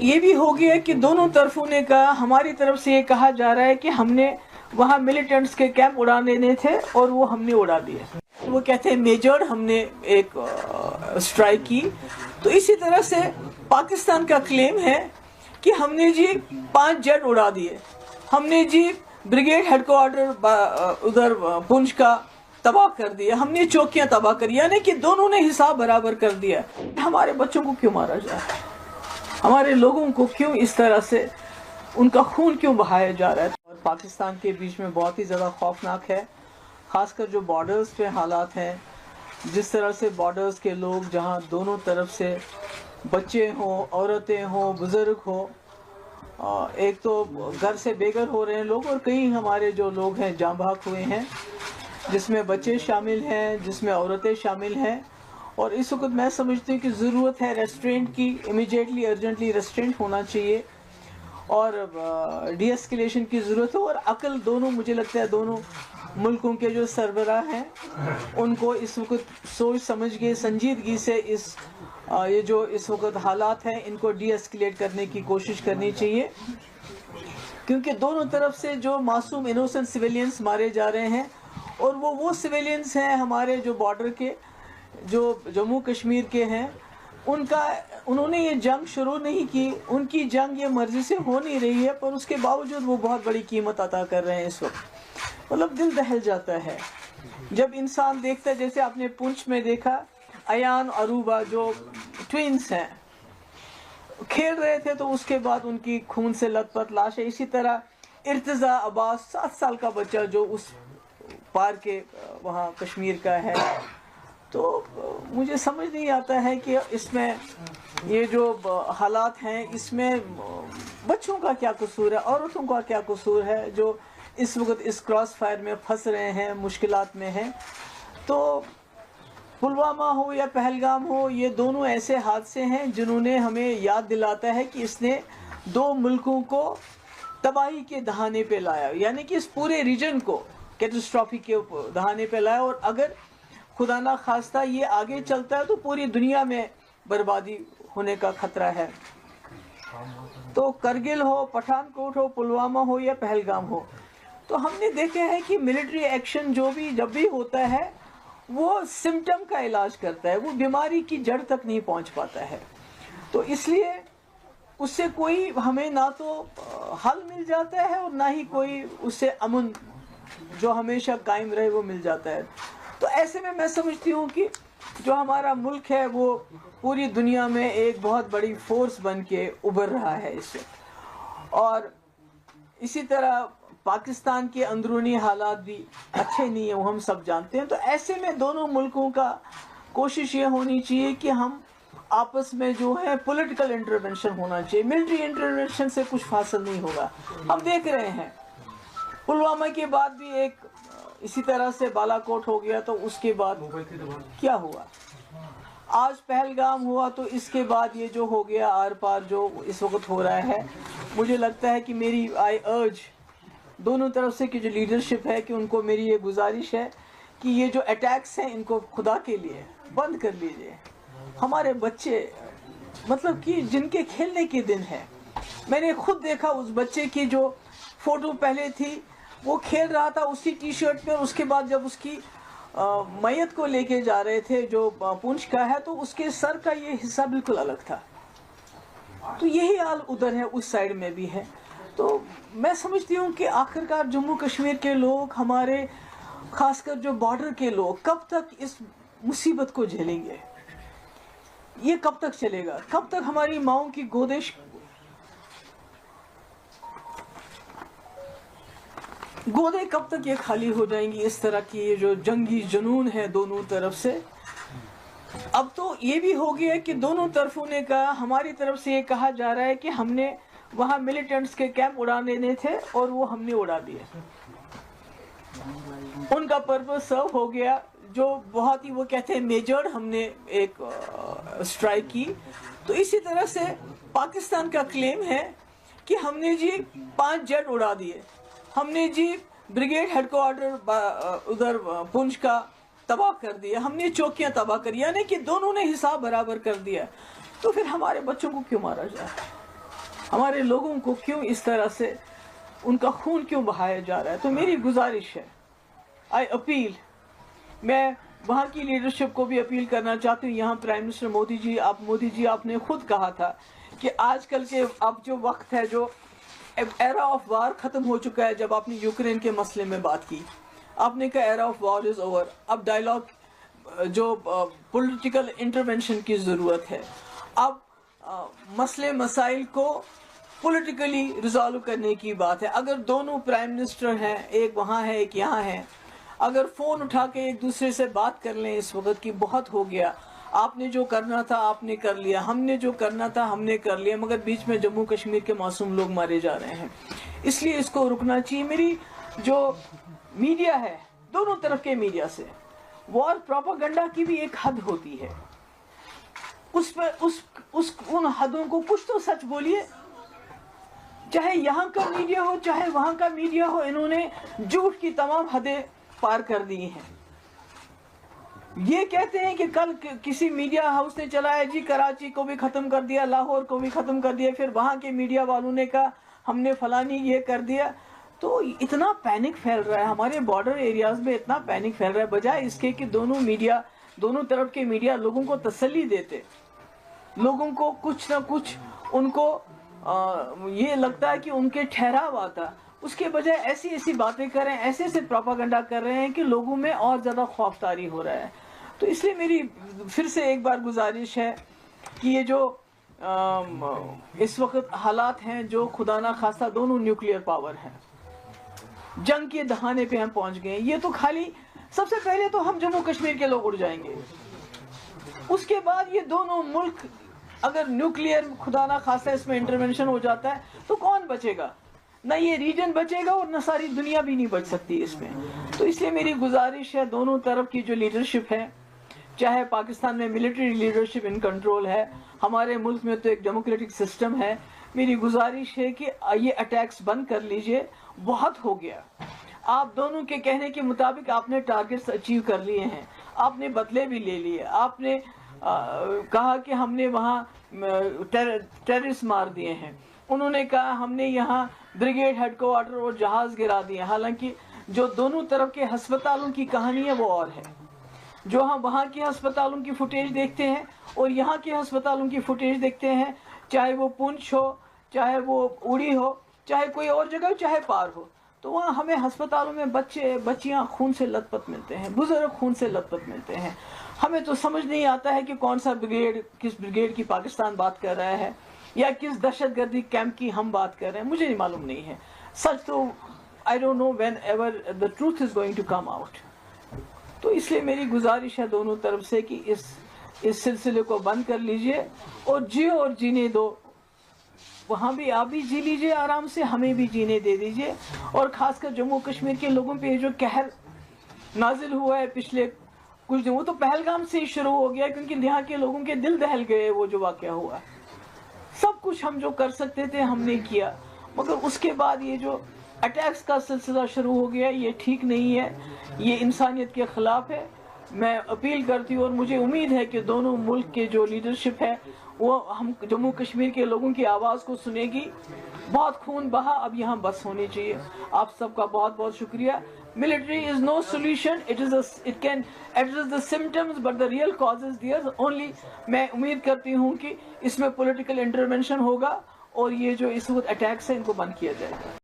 ये भी हो गया कि दोनों तरफों ने कहा, हमारी तरफ से ये कहा जा रहा है कि हमने वहाँ मिलिटेंट्स के कैंप उड़ा देने थे और वो हमने उड़ा दिए। वो कहते हैं मेजर हमने एक स्ट्राइक की। तो इसी तरह से पाकिस्तान का क्लेम है कि हमने जी 5 जेट उड़ा दिए, हमने जी ब्रिगेड हेडक्वार्टर उधर पुंछ का तबाह कर दिया, हमने चौकियां तबाह करी, यानी कि दोनों ने हिसाब बराबर कर दिया। हमारे बच्चों को क्यों मारा जा रहा है, हमारे लोगों को क्यों इस तरह से उनका खून क्यों बहाया जा रहा है। और पाकिस्तान के बीच में बहुत ही ज़्यादा खौफनाक है, ख़ासकर जो बॉर्डर्स पे हालात हैं, जिस तरह से बॉर्डर्स के लोग जहां दोनों तरफ से बच्चे हों, औरतें हों, बुज़ुर्ग हों, एक तो घर से बेघर हो रहे हैं लोग और कई हमारे जो लोग हैं जाँ बहक हुए हैं, जिसमें बच्चे शामिल हैं, जिसमें औरतें शामिल हैं। और इस वक्त मैं समझती हूँ कि ज़रूरत है रेस्ट्रेंट की, इमीडिएटली अर्जेंटली रेस्ट्रेंट होना चाहिए और डीएस्केलेशन की ज़रूरत है। और अकल दोनों, मुझे लगता है दोनों मुल्कों के जो सरबराह हैं उनको इस वक्त सोच समझ के संजीदगी से ये जो इस वक्त हालात हैं इनको डीएस्केलेट करने की कोशिश करनी चाहिए, क्योंकि दोनों तरफ से जो मासूम इनोसेंट सिविलियंस मारे जा रहे हैं और वो सिविलियंस हैं हमारे जो बॉर्डर के, जो जम्मू कश्मीर के हैं, उन्होंने ये जंग शुरू नहीं की, उनकी जंग ये मर्जी से हो नहीं रही है, पर उसके बावजूद वो बहुत बड़ी कीमत अदा कर रहे हैं इस वक्त। मतलब दिल दहल जाता है जब इंसान देखता है, जैसे आपने पुंछ में देखा अयान अरूबा जो ट्विंस हैं खेल रहे थे, तो उसके बाद उनकी खून से लथपथ लाश है। इसी तरह इर्तज़ा अब्बास 7 साल का बच्चा जो उस पार के वहाँ कश्मीर का है। तो मुझे समझ नहीं आता है कि इसमें ये जो हालात हैं इसमें बच्चों का क्या कसूर है, औरतों का क्या कसूर है जो इस वक्त इस क्रॉस फायर में फंस रहे हैं, मुश्किलात में हैं। तो पुलवामा हो या पहलगाम हो, ये दोनों ऐसे हादसे हैं जिन्होंने हमें याद दिलाता है कि इसने 2 मुल्कों को तबाही के दहाने पे लाया, यानी कि इस पूरे रीजन को कैटास्ट्रॉफी के दहाने पे लाया। और अगर खुदा ना खास्ता ये आगे चलता है तो पूरी दुनिया में बर्बादी होने का खतरा है। तो करगिल हो, पठानकोट हो, पुलवामा हो या पहलगाम हो, तो हमने देखा है कि मिलिट्री एक्शन जब भी होता है वो सिम्टम का इलाज करता है, वो बीमारी की जड़ तक नहीं पहुंच पाता है। तो इसलिए उससे कोई हमें ना तो हल मिल जाता है और ना ही कोई उससे अमन जो हमेशा कायम रहे वो मिल जाता है। तो ऐसे में मैं समझती हूँ कि जो हमारा मुल्क है वो पूरी दुनिया में एक बहुत बड़ी फोर्स बन के उभर रहा है इससे। और इसी तरह पाकिस्तान के अंदरूनी हालात भी अच्छे नहीं है, वो हम सब जानते हैं। तो ऐसे में दोनों मुल्कों का कोशिश ये होनी चाहिए कि हम आपस में जो है पॉलिटिकल इंटरवेंशन होना चाहिए, मिलिट्री इंटरवेंशन से कुछ हासिल नहीं होगा। हम देख रहे हैं पुलवामा के बाद भी एक इसी तरह से बालाकोट हो गया, तो उसके बाद क्या हुआ, आज पहलगाम हुआ, तो इसके बाद ये जो हो गया आर पार जो इस वक्त हो रहा है। मुझे लगता है कि मेरी आई अर्ज दोनों तरफ से की जो लीडरशिप है कि उनको मेरी ये गुजारिश है कि ये जो अटैक्स हैं इनको खुदा के लिए बंद कर लीजिए। हमारे बच्चे मतलब कि जिनके खेलने के दिन है, मैंने खुद देखा उस बच्चे की जो फोटो पहले थी वो खेल रहा था उसी टी शर्ट में, उसके बाद जब उसकी मैयत को लेके जा रहे थे जो पुंछ का है, तो उसके सर का ये हिस्सा बिल्कुल अलग था। तो यही हाल उधर है, उस साइड में भी है। तो मैं समझती हूँ कि आखिरकार जम्मू कश्मीर के लोग, हमारे खासकर जो बॉर्डर के लोग, कब तक इस मुसीबत को झेलेंगे, ये कब तक चलेगा, कब तक हमारी माओं की गोदे कब तक ये खाली हो जाएंगी। इस तरह की ये जो जंगी जुनून है दोनों तरफ से। अब तो ये भी हो गया कि दोनों तरफों ने कहा, हमारी तरफ से ये कहा जा रहा है कि हमने वहाँ मिलिटेंट्स के कैंप उड़ा देने थे और वो हमने उड़ा दिए, उनका पर्पस सर्व हो गया। जो बहुत ही वो कहते हैं मेजर हमने एक स्ट्राइक की। तो इसी तरह से पाकिस्तान का क्लेम है कि हमने जी 5 जेट उड़ा दिए, हमने जी ब्रिगेड हेडक्वार्टर उधर पुंछ का तबाह कर दिया, हमने चौकियां तबाह करी, यानी कि दोनों ने हिसाब बराबर कर दिया। तो फिर हमारे बच्चों को क्यों मारा जाए, ہمارے لوگوں کو کیوں اس طرح سے ان کا خون کیوں بہایا جا رہا ہے. تو میری گزارش ہے, آئی اپیل, میں وہاں کی لیڈرشپ کو بھی اپیل کرنا چاہتی ہوں. یہاں پرائم منسٹر مودی جی آپ نے خود کہا تھا کہ آج کل کے اب جو وقت ہے, جو ایرا آف وار ختم ہو چکا ہے. جب آپ نے یوکرین کے مسئلے میں بات کی, آپ نے کہا era of war is over, اب ڈائلاگ جو پولیٹیکل انٹرونشن کی ضرورت ہے. اب مسئلے مسائل کو پولیٹیکلی ریزالو کرنے کی بات ہے. اگر دونوں پرائم منسٹر ہیں, ایک وہاں ہے ایک یہاں ہے, اگر فون اٹھا کے ایک دوسرے سے بات کر لیں اس وقت کی, بہت ہو گیا. آپ نے جو کرنا تھا آپ نے کر لیا, ہم نے جو کرنا تھا ہم نے کر لیا, مگر بیچ میں جموں کشمیر کے معصوم لوگ مارے جا رہے ہیں. اس لیے اس کو رکنا چاہیے. میری جو میڈیا ہے, دونوں طرف کے میڈیا سے وار پروپیگنڈا کی بھی ایک حد ہوتی ہے. اس پر ان حدوں کو کچھ تو سچ بولیے. چاہے یہاں کا میڈیا ہو چاہے وہاں کا میڈیا ہو, انہوں نے جھوٹ کی تمام حدیں پار کر دی ہیں. یہ کہتے ہیں کہ کل کسی میڈیا ہاؤس نے چلایا جی کراچی کو بھی ختم کر دیا, لاہور کو بھی ختم کر دیا, پھر وہاں کے میڈیا والوں نے کہا ہم نے فلانی یہ کر دیا. تو اتنا پینک پھیل رہا ہے ہمارے بارڈر ایریاز میں, اتنا پینک پھیل رہا ہے, بجائے اس کے کہ دونوں طرف کے میڈیا لوگوں کو تسلی دیتے, لوگوں کو کچھ نہ کچھ ان کو یہ لگتا ہے کہ ان کے ٹھہراو آتا, اس کے بجائے ایسی باتیں کر رہے ہیں, ایسے پروپیگنڈا کر رہے ہیں کہ لوگوں میں اور زیادہ خوف طاری ہو رہا ہے. تو اس لیے میری پھر سے ایک بار گزارش ہے کہ یہ جو اس وقت حالات ہیں, جو خدا نہ خواستہ دونوں نیوکلیئر پاور ہیں, جنگ کے دہانے پہ ہم پہنچ گئے. یہ تو خالی سب سے پہلے تو ہم جموں کشمیر کے لوگ اڑ جائیں گے, اس کے بعد یہ دونوں ملک اگر نیوکلیئر خدا نہ خواستہ اس میں انٹرونشن ہو جاتا ہے تو کون بچے گا؟ نہ یہ ریجن بچے گا اور نہ ساری دنیا بھی نہیں بچ سکتی اس میں. تو اس لیے میری گزارش ہے, دونوں طرف کی جو لیڈرشپ ہے, چاہے پاکستان میں ملٹری لیڈرشپ ان کنٹرول ہے, ہمارے ملک میں تو ایک ڈیموکریٹک سسٹم ہے, میری گزارش ہے کہ یہ اٹیکس بند کر لیجئے, بہت ہو گیا. آپ دونوں کے کہنے کے مطابق آپ نے ٹارگٹس اچیو کر لیے ہیں, آپ نے بدلے بھی لے لیے, آپ نے کہا کہ ہم نے وہاں ٹیررسٹ مار دیے ہیں, انہوں نے کہا ہم نے یہاں بریگیڈ ہیڈ کوارٹر اور جہاز گرا دیے. حالانکہ جو دونوں طرف کے ہسپتالوں کی کہانی ہے وہ اور ہے. جو ہم وہاں کے ہسپتالوں کی فوٹیج دیکھتے ہیں اور یہاں کے ہسپتالوں کی فوٹیج دیکھتے ہیں, چاہے وہ پونچھ ہو, چاہے وہ اڑی ہو, چاہے کوئی اور جگہ ہو, چاہے پار ہو, تو وہاں ہمیں ہسپتالوں میں بچیاں خون سے لت پت ملتے ہیں, بزرگ خون سے لت پت ملتے ہیں. ہمیں تو سمجھ نہیں آتا ہے کہ کون سا بریگیڈ, کس بریگیڈ کی پاکستان بات کر رہا ہے یا کس دہشت گردی کیمپ کی ہم بات کر رہے ہیں, مجھے نہیں معلوم نہیں ہے. سچ تو I don't know whenever the truth is going to come out. تو اس لیے میری گزارش ہے دونوں طرف سے کہ اس سلسلے کو بند کر لیجئے اور جیو اور جینے دو. وہاں بھی آپ بھی جی لیجئے آرام سے, ہمیں بھی جینے دے دیجئے. اور خاص کر جموں کشمیر کے لوگوں پہ جو قہر نازل ہوا ہے پچھلے کچھ دن, وہ تو پہلگام سے ہی شروع ہو گیا, کیونکہ یہاں کے لوگوں کے دل دہل گئے وہ جو واقعہ ہوا. سب کچھ ہم جو کر سکتے تھے ہم نے کیا, مگر اس کے بعد یہ جو اٹیکس کا سلسلہ شروع ہو گیا, یہ ٹھیک نہیں ہے, یہ انسانیت کے خلاف ہے. میں اپیل کرتی ہوں اور مجھے امید ہے کہ دونوں ملک کے جو لیڈرشپ ہے وہ ہم جموں کشمیر کے لوگوں کی آواز کو سنے گی. بہت خون بہا, اب یہاں بس ہونی چاہیے. آپ سب کا بہت بہت شکریہ. Military is no solution. It can address the symptoms, but the real cause is there. Only میں امید کرتی ہوں کہ اس میں پولیٹیکل انٹرونشن ہوگا اور یہ جو اس وقت اٹیکس ہیں ان کو بند کیا جائے گا.